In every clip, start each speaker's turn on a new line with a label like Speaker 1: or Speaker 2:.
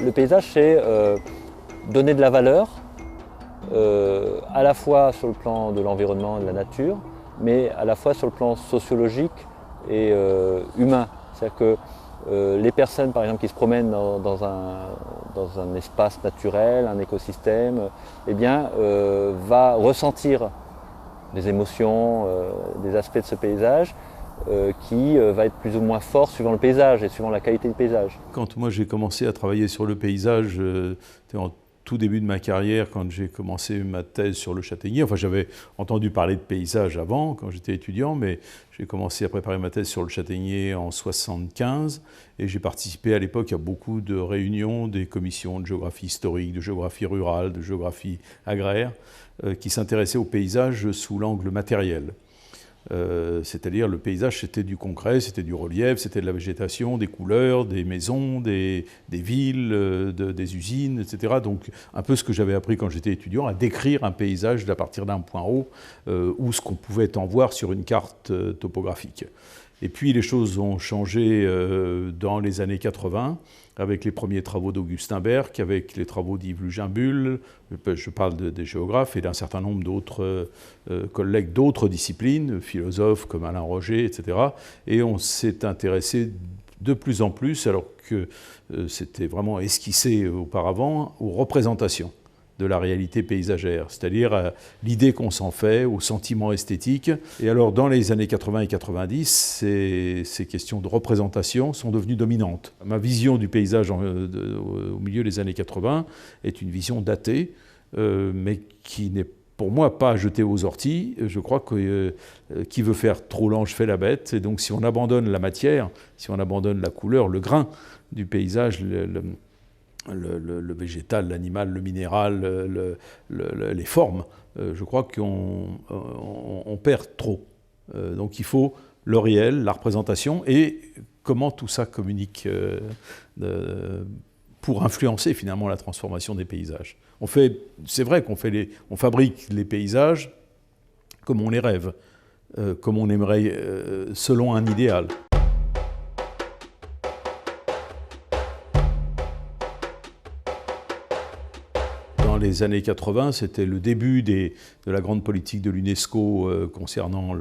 Speaker 1: Le paysage, c'est donner de la valeur, à la fois sur le plan de l'environnement et de la nature, mais à la fois sur le plan sociologique et humain. C'est-à-dire que les personnes, par exemple, qui se promènent dans un espace naturel, un écosystème, eh bien, va ressentir des émotions, des aspects de ce paysage qui va être plus ou moins fort suivant le paysage et suivant la qualité du paysage.
Speaker 2: Quand moi j'ai commencé à travailler sur le paysage, c'était en tout début de ma carrière, quand j'ai commencé ma thèse sur le châtaignier. Enfin, j'avais entendu parler de paysage avant, quand j'étais étudiant, mais j'ai commencé à préparer ma thèse sur le châtaignier en 1975, et j'ai participé à l'époque à beaucoup de réunions des commissions de géographie historique, de géographie rurale, de géographie agraire, qui s'intéressaient au paysage sous l'angle matériel. C'est-à-dire le paysage, c'était du concret, c'était du relief, c'était de la végétation, des couleurs, des maisons, des villes, des usines, etc. Donc un peu ce que j'avais appris quand j'étais étudiant, à décrire un paysage à partir d'un point haut ou ce qu'on pouvait en voir sur une carte topographique. Et puis les choses ont changé dans les années 80, avec les premiers travaux d'Augustin Berck, avec les travaux d'Yves Luginbull, je parle des géographes, et d'un certain nombre d'autres collègues d'autres disciplines, philosophes comme Alain Roger, etc. Et on s'est intéressé de plus en plus, alors que c'était vraiment esquissé auparavant, aux représentations de la réalité paysagère, c'est-à-dire à l'idée qu'on s'en fait, au sentiment esthétique. Et alors, dans les années 80 et 90, ces questions de représentation sont devenues dominantes. Ma vision du paysage au milieu des années 80 est une vision datée, mais qui n'est pour moi pas jetée aux orties. Je crois que qui veut faire trop l'ange fait la bête. Et donc, si on abandonne la matière, si on abandonne la couleur, le grain du paysage, le végétal, l'animal, le minéral, les formes, je crois qu'on perd trop. Donc il faut le réel, la représentation et comment tout ça communique pour influencer finalement la transformation des paysages. C'est vrai on fabrique les paysages comme on les rêve, comme on aimerait, selon un idéal. Dans les années 80, c'était le début de la grande politique de l'UNESCO concernant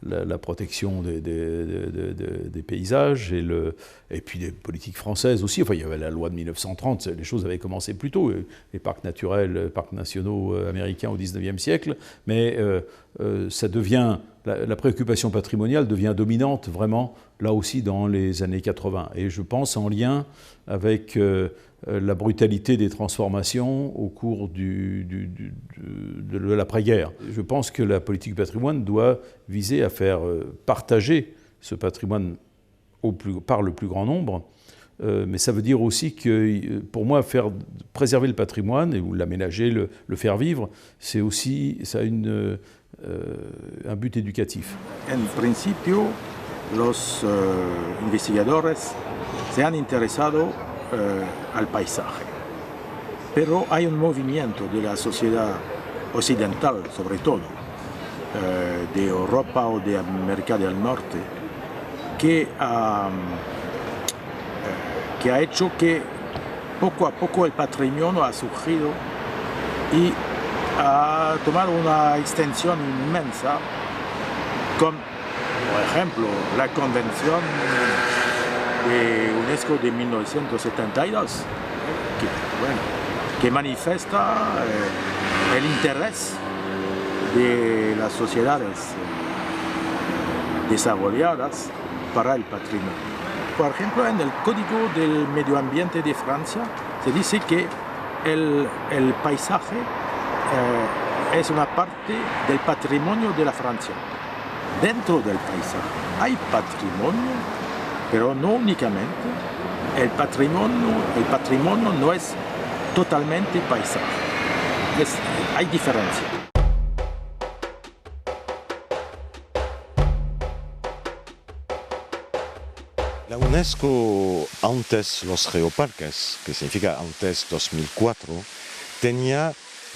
Speaker 2: la protection des paysages et puis des politiques françaises aussi. Enfin, il y avait la loi de 1930, les choses avaient commencé plus tôt, les parcs naturels, les parcs nationaux américains au XIXe siècle, mais ça devient, la préoccupation patrimoniale devient dominante vraiment là aussi dans les années 80. Et je pense en lien avec la brutalité des transformations au cours de l'après-guerre. Je pense que la politique du patrimoine doit viser à faire partager ce patrimoine par le plus grand nombre, mais ça veut dire aussi que, pour moi, préserver le patrimoine ou l'aménager, le faire vivre, c'est aussi, ça a un but éducatif.
Speaker 3: En principio, los investigadores se han interesado al paisaje. Pero hay un movimiento de la sociedad occidental, sobre todo, de Europa o de América del Norte, que ha hecho que poco a poco el patrimonio ha surgido y ha tomado una extensión inmensa, como por ejemplo la Convención de UNESCO de 1972, que manifiesta el interés de las sociedades desarrolladas para el patrimonio. Por ejemplo, en el Código del Medio Ambiente de Francia se dice que el paisaje es una parte del patrimonio de la Francia. Dentro del paisaje hay patrimonio, pero no únicamente. El patrimonio no es totalmente paisaje. Hay diferencia.
Speaker 4: La UNESCO, antes los geoparques, que significa antes 2004, tenía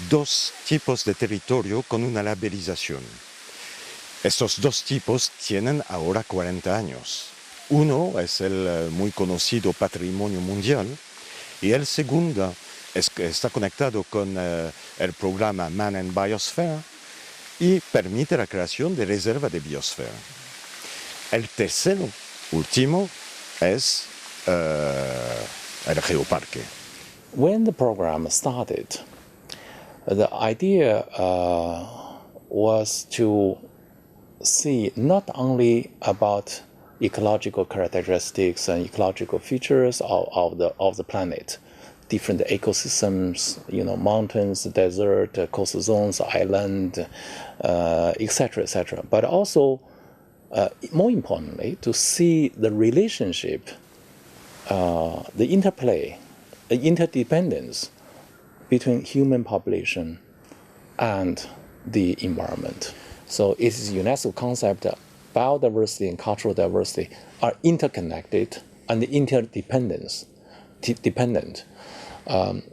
Speaker 4: dos tipos de territorio con una labelización. Estos dos tipos tienen ahora 40 años. Uno es el muy conocido Patrimonio Mundial Y el segundo es que está conectado con el programa Man and Biosphere y permite la creación de reservas de biosfera. El tercero, último, es el geoparque.
Speaker 5: When the program started, the idea was to see not only about ecological characteristics and ecological features of the planet, different ecosystems, mountains, desert, coastal zones, island, etc., but also, more importantly, to see the relationship, the interplay, the interdependence between human population and the environment. So it is UNESCO concept that biodiversity and cultural diversity are interconnected and interdependent.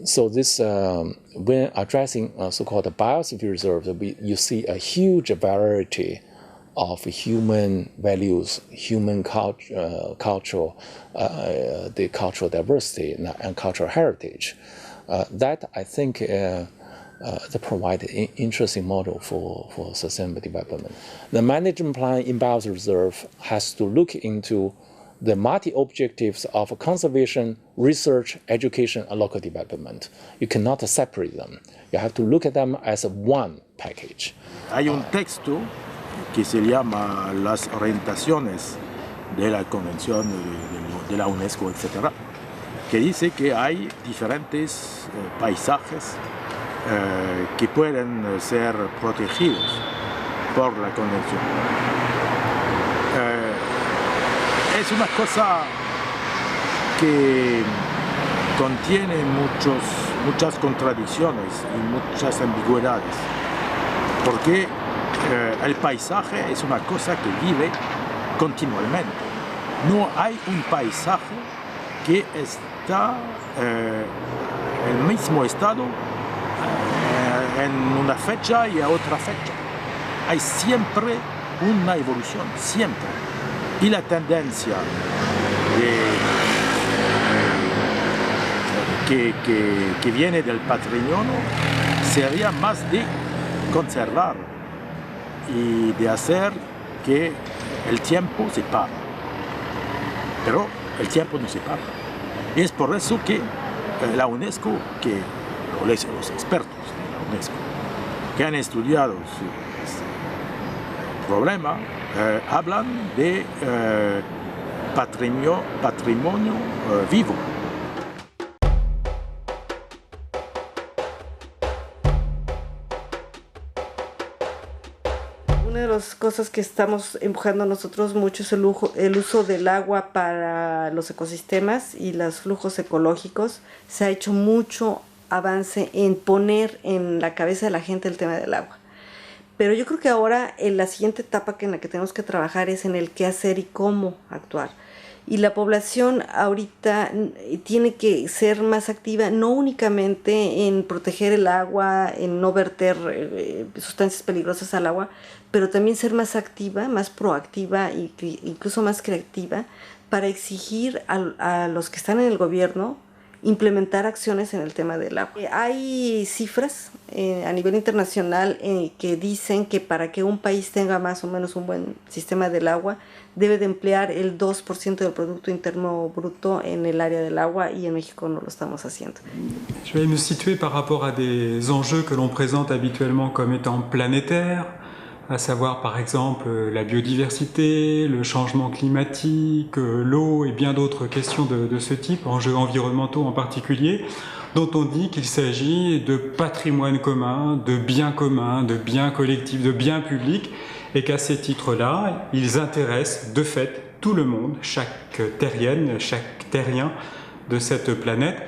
Speaker 5: So this, when addressing so-called biosphere reserves, you see a huge variety of human values, human cultural, the cultural diversity and cultural heritage. That I think that provide an interesting model for sustainable development. The management plan in biosphere reserve has to look into the multi-objectives of conservation, research, education, and local development. You cannot separate them. You have to look at them as one package.
Speaker 3: Hay un texto que se llama Las orientaciones de la Convención de la UNESCO, etc., que dice que hay diferentes paisajes que pueden ser protegidos por la Convención. Es una cosa que contiene muchas contradicciones y muchas ambigüedades, porque el paisaje es una cosa que vive continuamente. No hay un paisaje que está en el mismo estado en una fecha y a otra fecha. Hay siempre una evolución, siempre. Y la tendencia que viene del patrimonio sería más de conservar y de hacer que el tiempo se pare. Pero el tiempo no se para. Y es por eso que la UNESCO, que los expertos de la UNESCO, que han estudiado este problema, hablan de patrimonio vivo.
Speaker 6: Una de las cosas que estamos empujando nosotros mucho es el uso del agua para los ecosistemas y los flujos ecológicos. Se ha hecho mucho avance en poner en la cabeza de la gente el tema del agua. Pero yo creo que ahora la siguiente etapa en la que tenemos que trabajar es en el qué hacer y cómo actuar. Y la población ahorita tiene que ser más activa, no únicamente en proteger el agua, en no verter sustancias peligrosas al agua, pero también ser más activa, más proactiva e incluso más creativa para exigir a los que están en el gobierno implementar acciones en el tema del agua. Hay cifras a nivel internacional que dicen que para que un país tenga más o menos un buen sistema del agua, debe de emplear el 2% del Producto Interno Bruto en el área del agua, y en México no lo estamos haciendo.
Speaker 7: Je vais me situer par rapport à des enjeux que l'on présente habituellement comme étant planétaires, à savoir par exemple la biodiversité, le changement climatique, l'eau et bien d'autres questions de ce type, enjeux environnementaux en particulier, dont on dit qu'il s'agit de patrimoine commun, de biens communs, de biens collectifs, de biens publics, et qu'à ces titres-là, ils intéressent de fait tout le monde, chaque terrienne, chaque terrien de cette planète,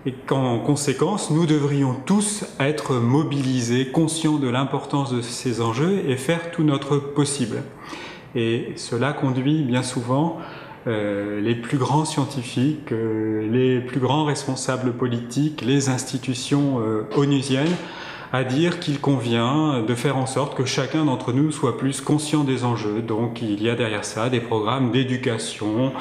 Speaker 7: et qu'en conséquence, nous devrions tous être mobilisés, conscients de l'importance de ces enjeux et faire tout notre possible. Et cela conduit bien souvent les plus grands scientifiques, les plus grands responsables politiques, les institutions onusiennes à dire qu'il convient de faire en sorte que chacun d'entre nous soit plus conscient des enjeux. Donc il y a derrière ça des programmes d'éducation,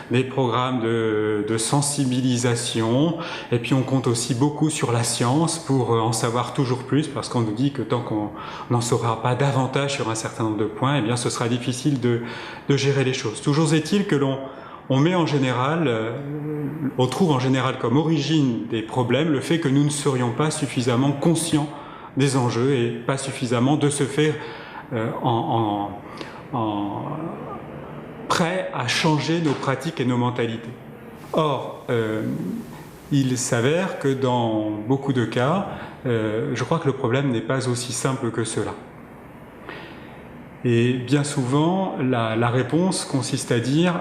Speaker 7: des programmes de sensibilisation, et puis on compte aussi beaucoup sur la science pour en savoir toujours plus, parce qu'on nous dit que tant qu'on n'en saura pas davantage sur un certain nombre de points, eh bien ce sera difficile de gérer les choses. Toujours est-il que on met en général, on trouve en général comme origine des problèmes le fait que nous ne serions pas suffisamment conscients des enjeux et pas suffisamment de ce fait prêts à changer nos pratiques et nos mentalités. Or, il s'avère que dans beaucoup de cas, je crois que le problème n'est pas aussi simple que cela. Et bien souvent, la réponse consiste à dire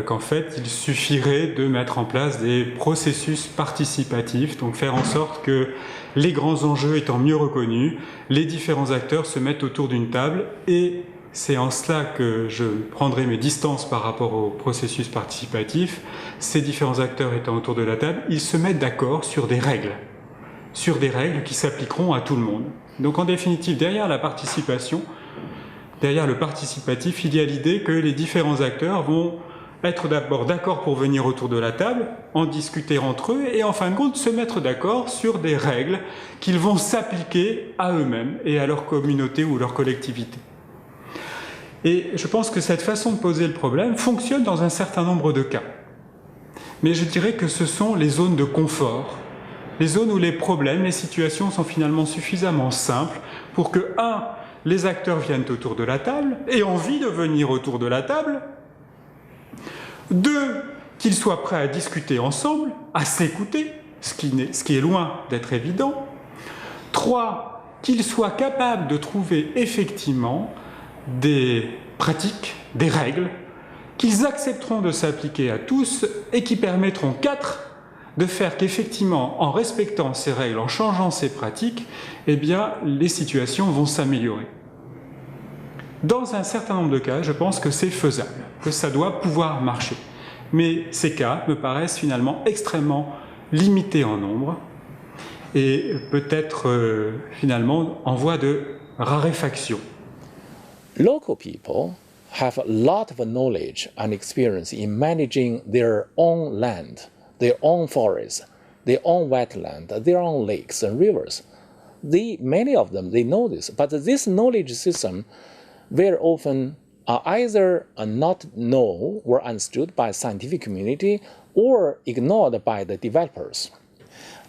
Speaker 7: qu'en fait, il suffirait de mettre en place des processus participatifs, donc faire en sorte que les grands enjeux étant mieux reconnus, les différents acteurs se mettent autour d'une table, et c'est en cela que je prendrai mes distances par rapport au processus participatif. Ces différents acteurs étant autour de la table, ils se mettent d'accord sur des règles qui s'appliqueront à tout le monde. Donc en définitive, derrière la participation, derrière le participatif, il y a l'idée que les différents acteurs vont être d'abord d'accord pour venir autour de la table, en discuter entre eux et en fin de compte se mettre d'accord sur des règles qu'ils vont s'appliquer à eux-mêmes et à leur communauté ou leur collectivité. Et je pense que cette façon de poser le problème fonctionne dans un certain nombre de cas. Mais je dirais que ce sont les zones de confort, les zones où les problèmes, les situations sont finalement suffisamment simples pour que, les acteurs viennent autour de la table, aient envie de venir autour de la table. 2, qu'ils soient prêts à discuter ensemble, à s'écouter, ce qui est loin d'être évident. 3, qu'ils soient capables de trouver effectivement des pratiques, des règles, qu'ils accepteront de s'appliquer à tous et qui permettront 4, de faire qu'effectivement, en respectant ces règles, en changeant ces pratiques, eh bien, les situations vont s'améliorer. Dans un certain nombre de cas, je pense que c'est faisable, que ça doit pouvoir marcher. Mais ces cas me paraissent finalement extrêmement limités en nombre et peut-être finalement en voie de raréfaction.
Speaker 5: Local people have a lot of knowledge and experience in managing their own land, their own forests, their own wetland, their own lakes and rivers. Many of them, they know this, but this knowledge system very often are either not known or understood by the scientific community or ignored by the developers.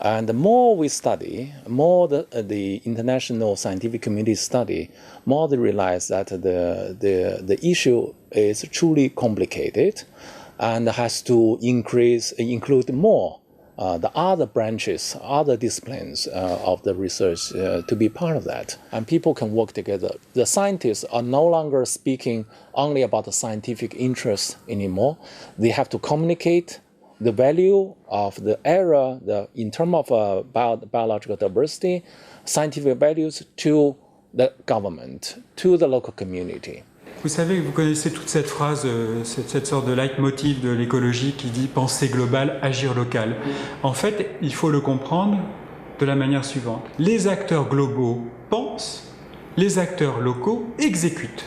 Speaker 5: And the more we study, more the international scientific community study, more they realize that the issue is truly complicated and has to include more the other branches, other disciplines of the research to be part of that. And people can work together. The scientists are no longer speaking only about the scientific interest anymore. They have to communicate the value of the area in terms of biological diversity, scientific values to the government, to the local community.
Speaker 7: Vous savez, vous connaissez toute cette phrase, cette sorte de leitmotiv de l'écologie qui dit « penser global, agir local ». En fait, il faut le comprendre de la manière suivante. Les acteurs globaux pensent, les acteurs locaux exécutent.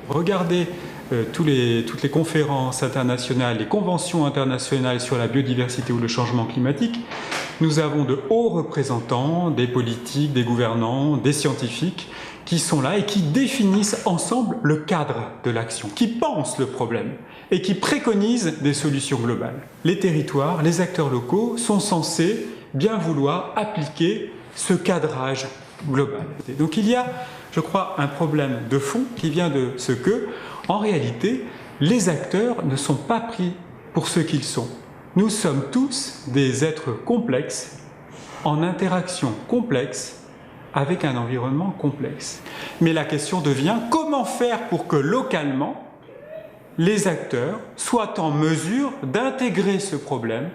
Speaker 7: Regardez toutes les conférences internationales, les conventions internationales sur la biodiversité ou le changement climatique. Nous avons de hauts représentants, des politiques, des gouvernants, des scientifiques qui sont là et qui définissent ensemble le cadre de l'action, qui pensent le problème et qui préconisent des solutions globales. Les territoires, les acteurs locaux sont censés bien vouloir appliquer ce cadrage global. Donc il y a, je crois, un problème de fond qui vient de ce que, en réalité, les acteurs ne sont pas pris pour ce qu'ils sont. Nous sommes tous des êtres complexes, en interaction complexe, avec un environnement complexe. Mais la question devient comment faire pour que localement, les acteurs soient en mesure d'intégrer ce problème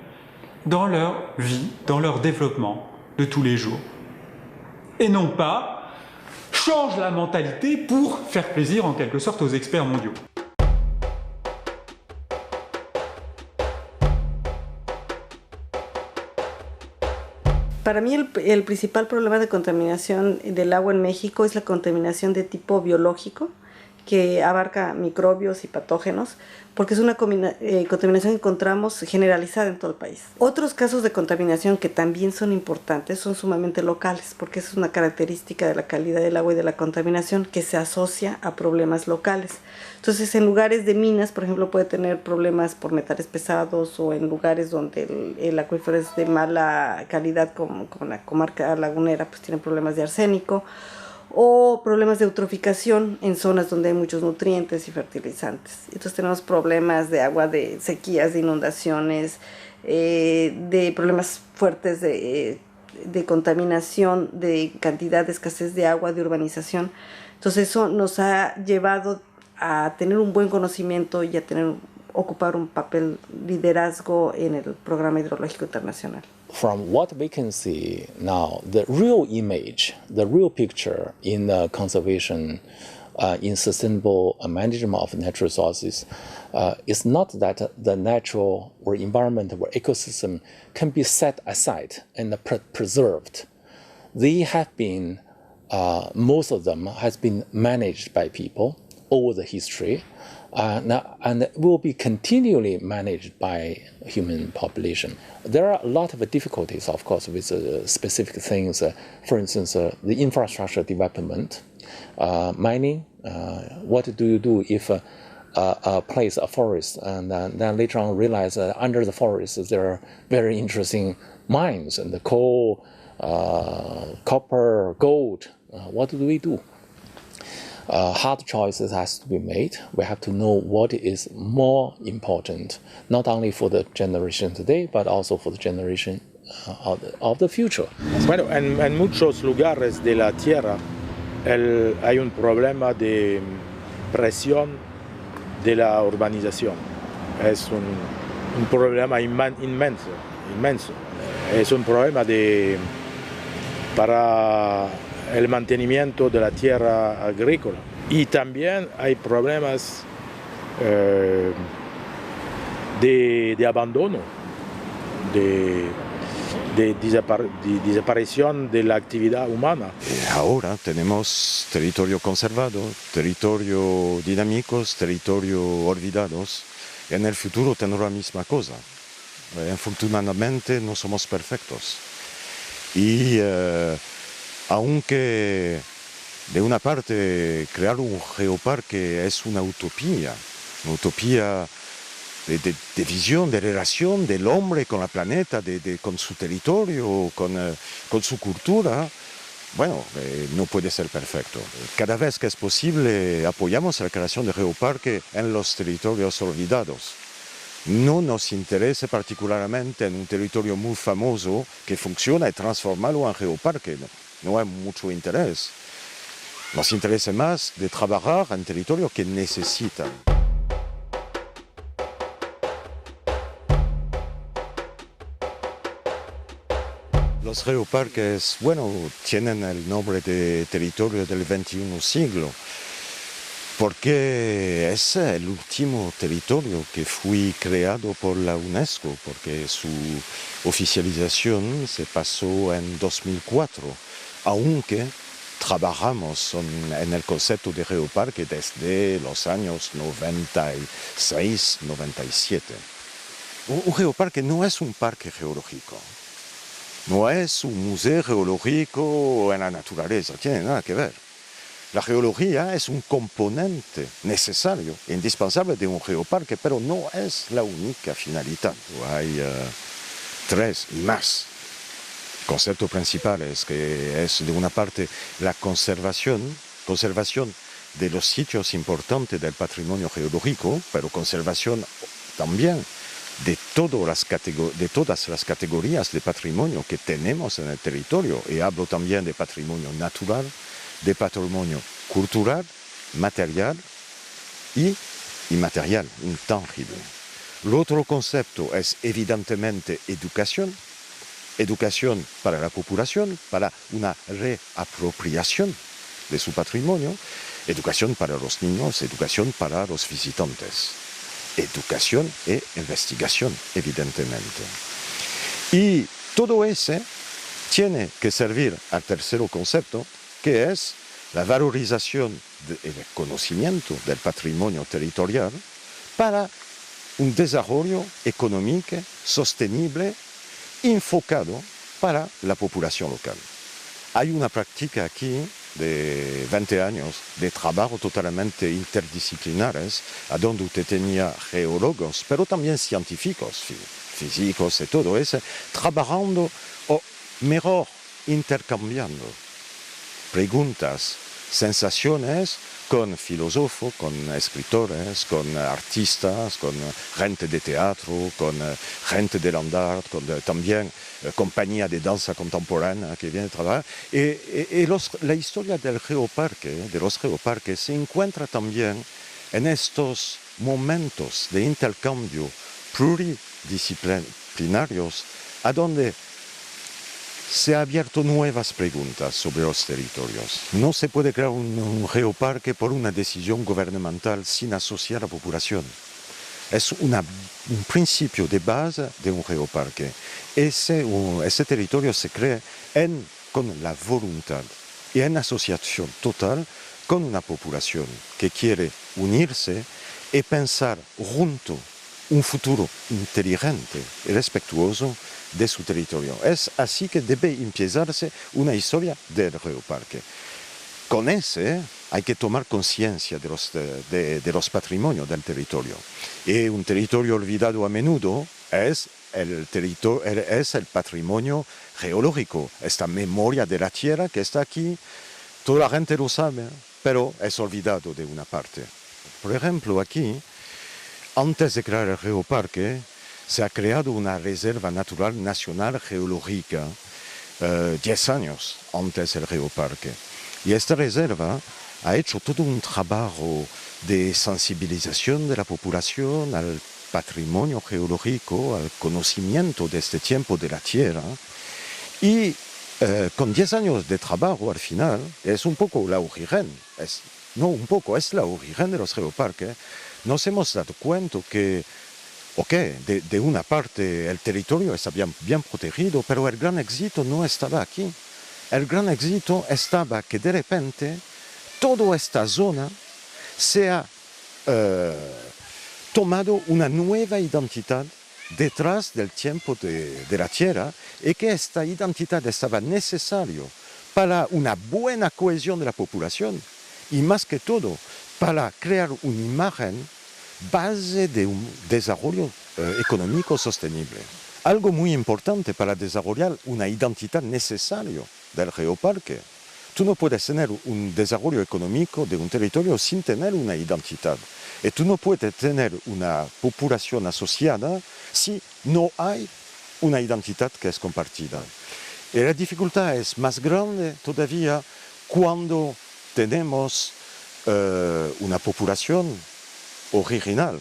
Speaker 7: dans leur vie, dans leur développement de tous les jours. Et non pas change la mentalité pour faire plaisir en quelque sorte aux experts mondiaux.
Speaker 6: Para mí el principal problema de contaminación del agua en México es la contaminación de tipo biológico, que abarca microbios y patógenos, porque es una contaminación que encontramos generalizada en todo el país. Otros casos de contaminación que también son importantes son sumamente locales, porque esa es una característica de la calidad del agua y de la contaminación que se asocia a problemas locales. Entonces, en lugares de minas, por ejemplo, puede tener problemas por metales pesados, o en lugares donde el acuífero es de mala calidad, como la comarca lagunera, pues tienen problemas de arsénico, o problemas de eutroficación en zonas donde hay muchos nutrientes y fertilizantes. Entonces tenemos problemas de agua, de sequías, de inundaciones, de problemas fuertes de contaminación, de cantidad, de escasez de agua, de urbanización. Entonces eso nos ha llevado a tener un buen conocimiento y a ocupar un papel liderazgo en el Programa Hidrológico Internacional.
Speaker 5: From what we can see now, the real image, the real picture in conservation, in sustainable management of natural resources, is not that the natural or environment or ecosystem can be set aside and preserved. They have been, most of them has been managed by people over the history, and will be continually managed by human population. There are a lot of difficulties, of course, with specific things. For instance, the infrastructure development, mining. What do you do if a place, a forest, and then later on realize that under the forest there are very interesting mines and the coal, copper, gold. What do we do? Hard choices has to be made. We have to know what is more important, not only for the generation today, but also for the generation of the future.
Speaker 3: Bueno, en muchos lugares de la Tierra hay un problema de presión de la urbanización. Es un problema inmenso. Es un problema para el mantenimiento de la tierra agrícola. Y también hay problemas de abandono, de desaparición de la actividad humana.
Speaker 4: Ahora tenemos territorio conservado, territorio dinámicos, territorio olvidados. En el futuro tendrá la misma cosa. Afortunadamente no somos perfectos. Y aunque de una parte crear un geoparque es una utopía de visión, de relación del hombre con el planeta, con su territorio, con su cultura, bueno, no puede ser perfecto. Cada vez que es posible apoyamos la creación de geoparque en los territorios olvidados. No nos interesa particularmente en un territorio muy famoso que funciona y transformarlo en geoparque. No hay mucho interés. Nos interesa más de trabajar en territorios que necesitan. Los geoparques, bueno, tienen el nombre de territorio del XXI siglo, porque es el último territorio que fue creado por la UNESCO, porque su oficialización se pasó en 2004, aunque trabajamos en el concepto de geoparque desde los años 96, 97. Un geoparque no es un parque geológico, no es un museo geológico en la naturaleza, tiene nada que ver. La geología es un componente necesario, indispensable de un geoparque, pero no es la única finalidad. Hay tres y más conceptos principales, que es de una parte la conservación de los sitios importantes del patrimonio geológico, pero conservación también de todas las categorías de patrimonio que tenemos en el territorio, y hablo también de patrimonio natural, de patrimonio cultural, material y inmaterial, intangible. El otro concepto es evidentemente educación para la población, para una reapropiación de su patrimonio, educación para los niños, educación para los visitantes, educación e investigación, evidentemente. Y todo ese tiene que servir al tercer concepto, que es la valorización y el conocimiento del patrimonio territorial para un desarrollo económico sostenible enfocado para la población local. Hay una práctica aquí de 20 años de trabajo totalmente interdisciplinares, a donde usted tenía geólogos, pero también científicos, físicos y todo eso, trabajando o mejor intercambiando preguntas, sensaciones con filósofos, con escritores, con artistas, con gente de teatro, con gente de landart, con también compañía de danza contemporánea que viene a trabajar. Y la historia del de los geoparques, se encuentra también en estos momentos de intercambio pluridisciplinarios, a donde se han abierto nuevas preguntas sobre los territorios. No se puede crear un geoparque por una decisión gubernamental sin asociar a la población. Es un principio de base de un geoparque. Ese territorio se crea con la voluntad y en asociación total con una población que quiere unirse y pensar junto un futuro inteligente y respetuoso de su territorio. Es así que debe empezarse una historia del geoparque. Con ese hay que tomar conciencia de los patrimonios del territorio. Y un territorio olvidado a menudo es el patrimonio geológico, esta memoria de la tierra que está aquí. Toda la gente lo sabe, pero es olvidado de una parte. Por ejemplo, aquí, antes de crear el geoparque, se ha creado una reserva natural nacional geológica 10 años antes del geoparque. Y esta reserva ha hecho todo un trabajo de sensibilización de la población al patrimonio geológico, al conocimiento de este tiempo de la tierra. Y con 10 años de trabajo al final, es un poco la origen, es la origen de los geoparques. Nos hemos dado cuenta que de una parte el territorio está bien protegido, pero el gran éxito no estaba aquí. El gran éxito estaba que de repente toda esta zona se ha tomado una nueva identidad detrás del tiempo de la tierra, y que esta identidad estaba necesaria para una buena cohesión de la población y más que todo para crear una imagen base de un desarrollo económico sostenible. Algo muy importante para desarrollar una identidad necesaria del geoparque. Tú no puedes tener un desarrollo económico de un territorio sin tener una identidad. Y tú no puedes tener una población asociada si no hay una identidad que es compartida. Y la dificultad es más grande todavía cuando tenemos una población original.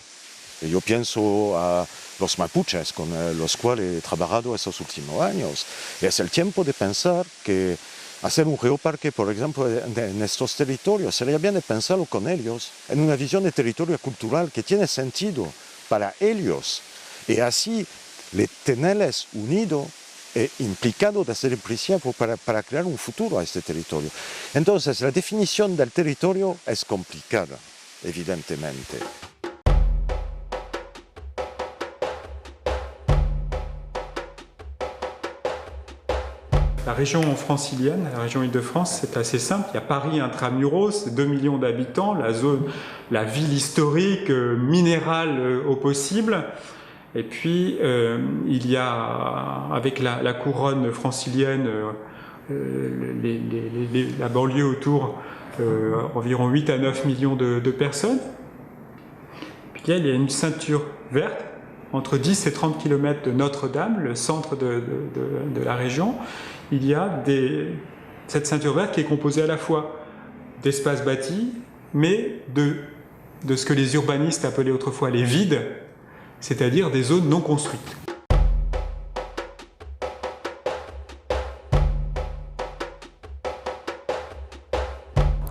Speaker 4: Yo pienso a los mapuches con los cuales he trabajado estos últimos años. Es el tiempo de pensar que hacer un geoparque, por ejemplo, en estos territorios, sería bien de pensarlo con ellos, en una visión de territorio cultural que tiene sentido para ellos, y así tenerles unidos e implicados desde el principio para crear un futuro a este territorio. Entonces, la definición del territorio es complicada, evidentemente.
Speaker 7: La région francilienne, la région Île-de-France, c'est assez simple. Il y a Paris intramuros, 2 millions d'habitants, la ville historique, minérale au possible. Et puis, il y a, avec la couronne francilienne, la banlieue autour, environ 8 à 9 millions de personnes. Puis il y a une ceinture verte, entre 10 et 30 km de Notre-Dame, le centre de la région. Il y a cette ceinture verte qui est composée à la fois d'espaces bâtis, mais de ce que les urbanistes appelaient autrefois les vides, c'est-à-dire des zones non construites.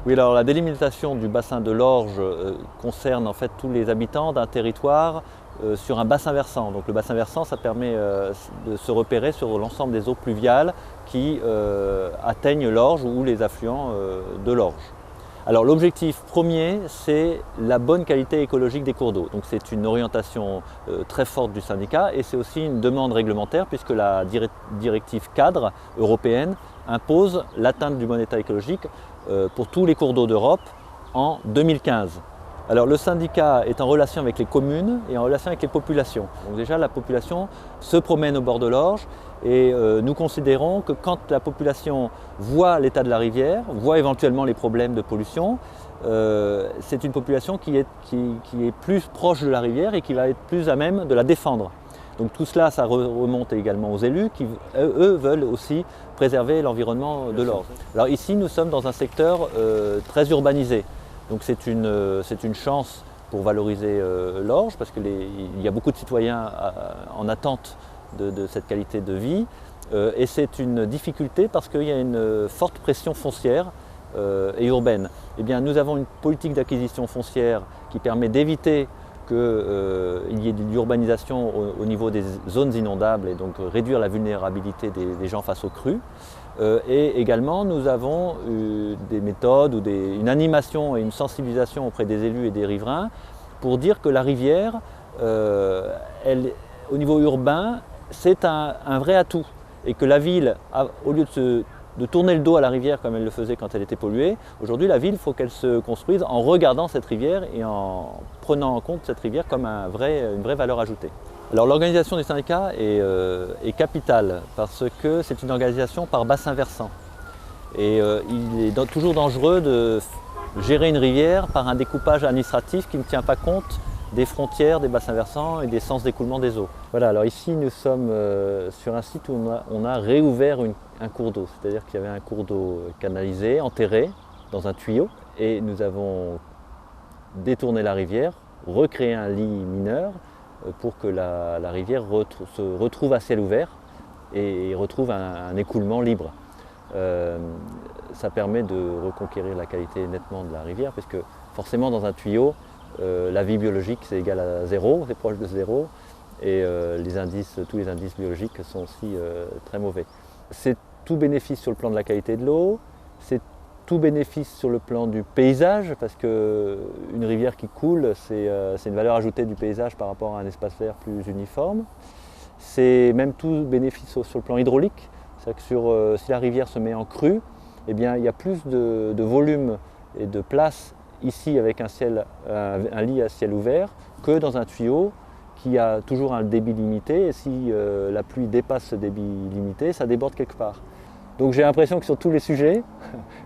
Speaker 1: Oui, alors la délimitation du bassin de l'Orge concerne en fait tous les habitants d'un territoire sur un bassin versant. Donc le bassin versant, ça permet de se repérer sur l'ensemble des eaux pluviales qui atteignent l'Orge ou les affluents de l'Orge. Alors l'objectif premier, c'est la bonne qualité écologique des cours d'eau. Donc c'est une orientation très forte du syndicat et c'est aussi une demande réglementaire puisque la directive cadre européenne impose l'atteinte du bon état écologique pour tous les cours d'eau d'Europe en 2015. Alors le syndicat est en relation avec les communes et en relation avec les populations. Donc déjà la population se promène au bord de l'Orge et nous considérons que quand la population voit l'état de la rivière, voit éventuellement les problèmes de pollution, c'est une population qui est plus proche de la rivière et qui va être plus à même de la défendre. Donc tout cela, ça remonte également aux élus qui, eux, veulent aussi préserver l'environnement de l'Orge. Alors ici, nous sommes dans un secteur très urbanisé. Donc c'est une chance pour valoriser l'Orge parce qu'il y a beaucoup de citoyens en attente de cette qualité de vie et c'est une difficulté parce qu'il y a une forte pression foncière et urbaine. Eh bien, nous avons une politique d'acquisition foncière qui permet d'éviter qu'il y ait de l'urbanisation au niveau des zones inondables et donc réduire la vulnérabilité des gens face aux crues. Et également, nous avons des méthodes ou une animation et une sensibilisation auprès des élus et des riverains pour dire que la rivière, au niveau urbain, c'est un vrai atout et que la ville, au lieu de tourner le dos à la rivière comme elle le faisait quand elle était polluée, aujourd'hui la ville, il faut qu'elle se construise en regardant cette rivière et en prenant en compte cette rivière comme une vraie valeur ajoutée. Alors l'organisation des syndicats est capitale parce que c'est une organisation par bassin versant. Et il est toujours dangereux de gérer une rivière par un découpage administratif qui ne tient pas compte des frontières des bassins versants et des sens d'écoulement des eaux. Voilà, alors ici nous sommes sur un site où on a réouvert un cours d'eau, c'est-à-dire qu'il y avait un cours d'eau canalisé, enterré dans un tuyau et nous avons détourné la rivière, recréé un lit mineur pour que la rivière se retrouve à ciel ouvert et retrouve un écoulement libre. Ça permet de reconquérir la qualité nettement de la rivière puisque forcément dans un tuyau, la vie biologique c'est égal à zéro, c'est proche de zéro et tous les indices biologiques sont aussi très mauvais. C'est tout bénéfice sur le plan de la qualité de l'eau, c'est tout bénéfice sur le plan du paysage parce qu'une rivière qui coule c'est une valeur ajoutée du paysage par rapport à un espace vert plus uniforme. C'est même tout bénéfice sur le plan hydraulique, c'est-à-dire que si la rivière se met en crue, eh bien, il y a plus de volume et de place ici avec un lit à ciel ouvert que dans un tuyau qui a toujours un débit limité et si la pluie dépasse ce débit limité, ça déborde quelque part. Donc j'ai l'impression que sur tous les sujets,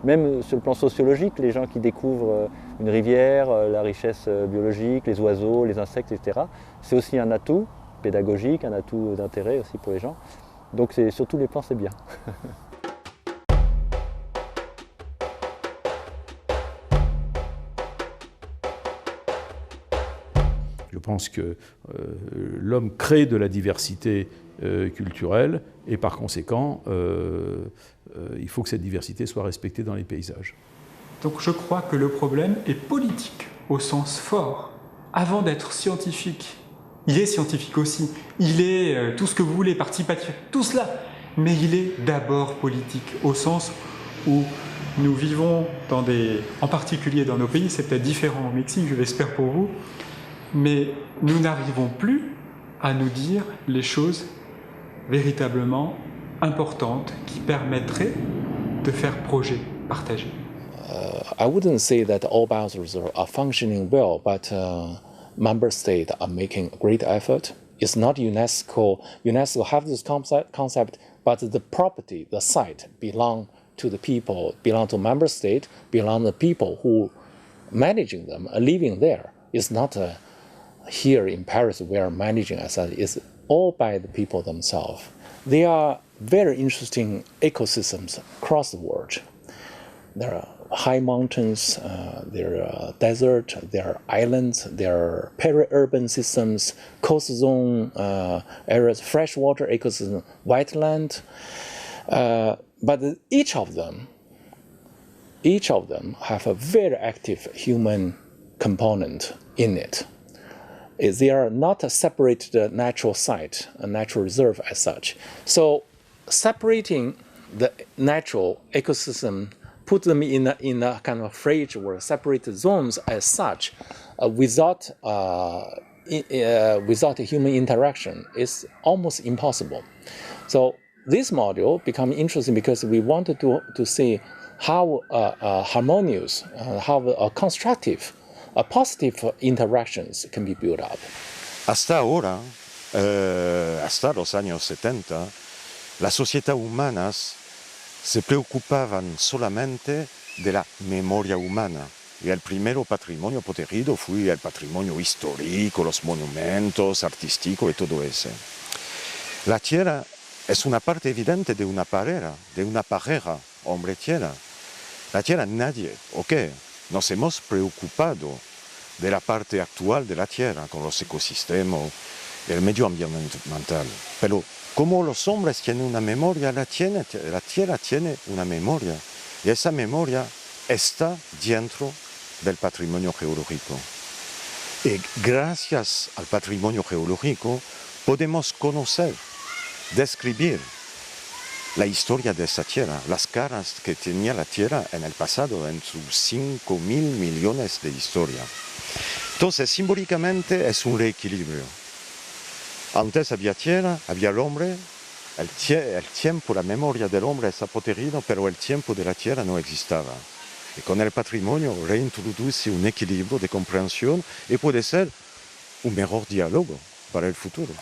Speaker 1: même sur le plan sociologique, les gens qui découvrent une rivière, la richesse biologique, les oiseaux, les insectes, etc., c'est aussi un atout pédagogique, un atout d'intérêt aussi pour les gens. Donc sur tous les plans, c'est bien.
Speaker 2: Je pense que l'homme crée de la diversité culturelle et par conséquent, il faut que cette diversité soit respectée dans les paysages.
Speaker 7: Donc je crois que le problème est politique au sens fort, avant d'être scientifique. Il est scientifique aussi, il est tout ce que vous voulez, participatif, tout cela, mais il est d'abord politique au sens où nous vivons en particulier dans nos pays, c'est peut-être différent au Mexique, je l'espère pour vous, mais nous n'arrivons plus à nous dire les choses véritablement importantes qui permettraient de faire projet partagé.
Speaker 5: I wouldn't say that all bioreserves are functioning well, but member states are making a great effort. It's not UNESCO. UNESCO have this concept, but the property, the site, belong to the people, belong to member state, belong to the people who managing them, are living there. It's not here in Paris we are managing as such. It's all by the people themselves. They are very interesting ecosystems across the world. There are high mountains, there are desert, there are islands, there are peri-urban systems, coast zone areas, freshwater ecosystem, wetland. But each of them have a very active human component in it. They are not a separated natural site, a natural reserve as such. So separating the natural ecosystem, put them in a kind of fridge or separated zones as such, without human interaction is almost impossible. So this module become interesting because we wanted to see how harmonious, how constructive, positive interactions can be built up.
Speaker 4: Hasta ahora, hasta los años 70, las sociedades humanas se preocupaban solamente de la memoria humana. Y el primero patrimonio protegido fue el patrimonio histórico, los monumentos artísticos y todo eso. La tierra es una parte evidente de una pareja hombre-tierra. La tierra nadie, nos hemos preocupado de la parte actual de la tierra, con los ecosistemas, el medio ambiental. Pero como los hombres tienen una memoria, la tierra tiene una memoria. Y esa memoria está dentro del patrimonio geológico. Y gracias al patrimonio geológico podemos conocer, describir la historia de esa tierra, las caras que tenía la tierra en el pasado, en sus 5.000 millones de historia. Entonces, simbólicamente es un reequilibrio. Antes había tierra, había el hombre, el tiempo, la memoria del hombre está protegido, pero el tiempo de la tierra no existaba. Y con el patrimonio reintroduce un equilibrio de comprensión y puede ser un mejor diálogo para el futuro.